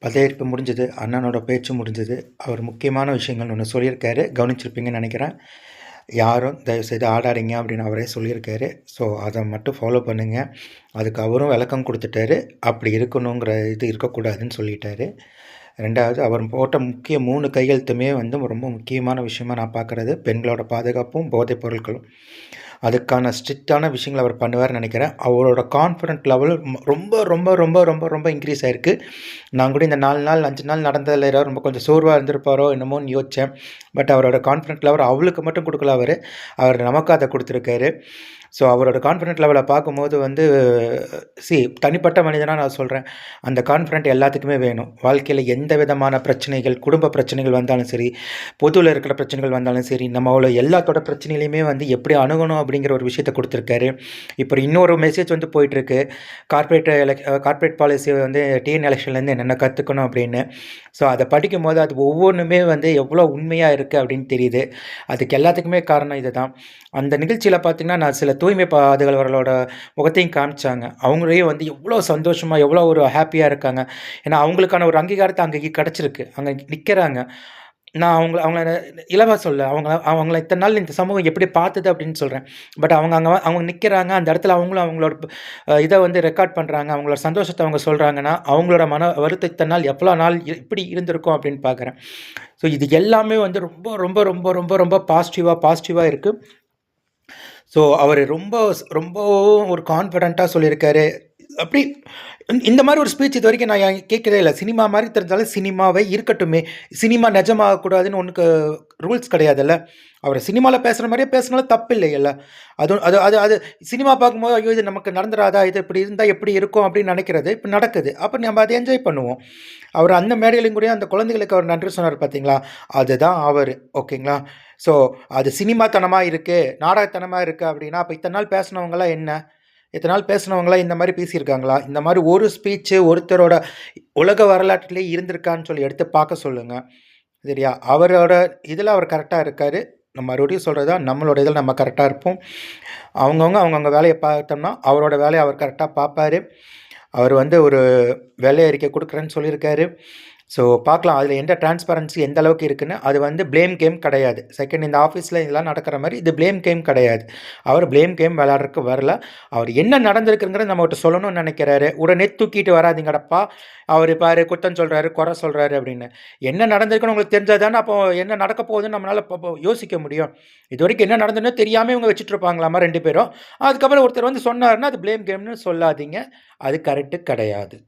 பதவியேற்பு முடிஞ்சது. அண்ணனோட பேச்சு முடிஞ்சது. அவர் முக்கியமான விஷயங்கள் ஒண்ணு சொல்லியிருக்காரு. கவனிச்சிருப்பீங்கன்னு நெனைக்கிறேன். யாரும் தயவுசெய்து ஆடாதீங்க அப்படின்னு அவரே சொல்லியிருக்காரு. ஸோ, அத மட்டும் ஃபாலோ பண்ணுங்க. அதுக்கு அவரும் விளக்கம் குடுத்துட்டாரு. அப்படி இருக்கணுங்கிற இது இருக்கக்கூடாதுன்னு சொல்லிட்டாரு. 2வது அவர் போட்ட முக்கிய 3 கையெழுத்துமே ரொம்ப முக்கியமான விஷயமா நான் பார்க்குறது, பெண்களோட பாதுகாப்பும், போதைப் பொருட்களும். அதுக்கான ஸ்ட்ரிக்ட்டான விஷயங்கள அவர் பண்ணுவார்ன்னு நெனைக்கிறேன். அவரோட கான்ஃபிடென்ட் லெவல் ரொம்ப ரொம்ப ரொம்ப ரொம்ப ரொம்ப இன்க்ரீஸ் ஆயிருக்கு. நான் கூட இந்த 4 நாள் 5 நாள் நடந்ததில ஏதாவது ரொம்ப கொஞ்சம் சோர்வா இருந்திருப்பாரோ என்னமோன்னு யோசிச்சேன். பட் அவரோட கான்ஃபிடென்ட் லெவல் அவளுக்கு மட்டும் குடுக்கல அவரு. அவர் நமக்கு அத குடுத்துருக்காரு. ஸோ, அவரோட கான்ஃபிடென்ட் லெவல பார்க்கும்போது தனிப்பட்ட மனிதனா நான் சொல்றேன். அந்த கான்ஃபிடென்ட் எல்லாத்துக்குமே வேணும். வாழ்க்கையில எந்த விதமான பிரச்சனைகள், குடும்ப பிரச்சனைகள் வந்தாலும் சரி, பொதுவுல இருக்கிற பிரச்சனைகள் வந்தாலும் சரி, நம்மளோட எல்லாத்தோட பிரச்சனையிலயுமே எப்படி அணுகணும் அப்படிங்கிற ஒரு விஷயத்த குடுத்துருக்காரு. இப்போ இன்னொரு மெசேஜ் போயிட்டுருக்கு. கார்ப்பரேட் பாலிசி டிஎன் எலெக்ஷன்லேருந்து என்னென்ன கத்துக்கணும் அப்படின்னு. ஸோ, அத படிக்கும்போது அது ஒவ்வொன்னுமே எவ்வளோ உண்மையா இருக்கு அப்படின்னு தெரியுது. அதுக்கு எல்லாத்துக்குமே காரணம் இதுதான். அந்த நிகழ்ச்சியில பார்த்தீங்கன்னா, நான் சில தூய்மை பாதுகாவலர்களோட முகத்தையும் காமிச்சாங்க. அவங்களையும் எவ்வளோ சந்தோஷமா, எவ்வளோ ஒரு ஹேப்பியா இருக்காங்க. ஏன்னா, அவங்களுக்கான ஒரு அங்கீகாரத்த அங்க கிடைச்சிருக்கு. அங்க நிக்கிறாங்க. நான் அவங்கள இலவா சொல்லல. அவங்கள இத்தன நாள் இந்த சமூகம் எப்படி பார்த்தது அப்படின்னு சொல்றேன். பட் அவங்க நிக்கிறாங்க. அந்த இடத்துல அவங்களும் அவங்களோட இத ரெக்கார்ட் பண்றாங்க. அவங்களோட சந்தோஷத்த அவங்க சொல்றாங்கன்னா, அவங்களோட மன வருத்தம் இத்தன நாள் எவ்வளோ நாள் இப்படி இருந்திருக்கும் அப்படின்னு பார்க்குறேன். ஸோ, இது எல்லாமே ரொம்ப ரொம்ப ரொம்ப ரொம்ப ரொம்ப பாசிட்டிவா இருக்கு. ஸோ, அவரு ரொம்பவும் ஒரு கான்ஃபிடென்ட்டா சொல்லியிருக்காரு. அப்படி இந்த மாரி ஒரு ஸ்பீச் இதுவரைக்கும் நான் கேட்கவே இல்ல. சினிமா மாரி தெரிஞ்சாலும் சினிமாவே இருக்கட்டுமே. சினிமா நிஜமாகக்கூடாதுன்னு ஒண்ணுக்கு ரூல்ஸ் கிடையாதுல்ல. அவரு சினிமால பேசுற மாரியே பேசினாலும் தப்பு இல்லைல்ல. அதுவும் அது அது அது சினிமா பார்க்கும்போது, ஐயோ! இது நமக்கு நடந்துராதா? இது இப்படி இருந்தா எப்படி இருக்கும்? அப்படின்னு நெனைக்கிறது. இப்ப நடக்குது. அப்ப நம்ம அத என்ஜாய் பண்ணுவோம். அவரு அந்த மேடையிலும் கூட அந்த குழந்தைகளுக்கு அவர் நன்றி சொன்னாரு பார்த்தீங்களா? அதுதான் அவரு. ஓகேங்களா? ஸோ, அது சினிமாத்தனமா இருக்கு, நாடகத்தனமா இருக்கு அப்படின்னா, அப்ப இத்தன நாள் பேசினவங்கலாம் என்ன? இத்தன நாள் பேசினவங்கலாம் இந்த மாரி பேசியிருக்காங்களா? இந்த மாரி ஒரு ஸ்பீச்சு ஒருத்தரோட உலக வரலாற்றிலே இருந்திருக்கான்னு சொல்லி எடுத்து பார்க்க சொல்லுங்க. சரியா? அவரோட இதில அவர் கரெக்ட்டா இருக்காரு. நான் மறுபடியும் சொல்றது தான், நம்மளோட இதில நம்ம கரெக்ட்டா இருப்போம். அவங்கவங்க வேலைய பார்த்தோம்னா, அவரோட வேலைய அவர் கரெக்ட்டா பார்ப்பாரு. அவர் ஒரு வேலை அறிக்கை குடுக்குறேன்னு சொல்லியிருக்காரு. ஸோ, பார்க்கலாம். அதில எந்த டிரான்ஸ்பரன்சி எந்த அளவுக்கு இருக்குன்னு. அது ப்ளேம் கேம் கிடையாது. செகண்ட் இந்த ஆஃபீஸ்ல இதெல்லாம் நடக்கிற மாரி இது ப்ளேம் கேம் கிடையாது. அவர் ப்ளேம் கேம் விளையாடுறதுக்கு வரல. அவர் என்ன நடந்திருக்குங்கிறத நம்மகிட்ட சொல்லணும்னு நெனைக்கிறாரு. உடனே தூக்கிட்டு வராதீங்கடப்பா! அவரு பாரு குத்தம் சொல்றாரு, குறை சொல்றாரு அப்படின்னு. என்ன நடந்திருக்குன்னு உங்களுக்கு தெரிஞ்சா தானே அப்போ என்ன நடக்க போகுதுன்னு நம்மளால யோசிக்க முடியும். இதுவரைக்கும் என்ன நடந்ததுன்னே தெரியாம இவங்க வச்சுட்டு இருப்பாங்களாமா 2 பேரும். அதுக்கப்புறம் ஒருத்தர் சொன்னாருன்னா, அது ப்ளேம் கேம்ன்னு சொல்லாதீங்க. அது கரெக்ட்டு கிடையாது.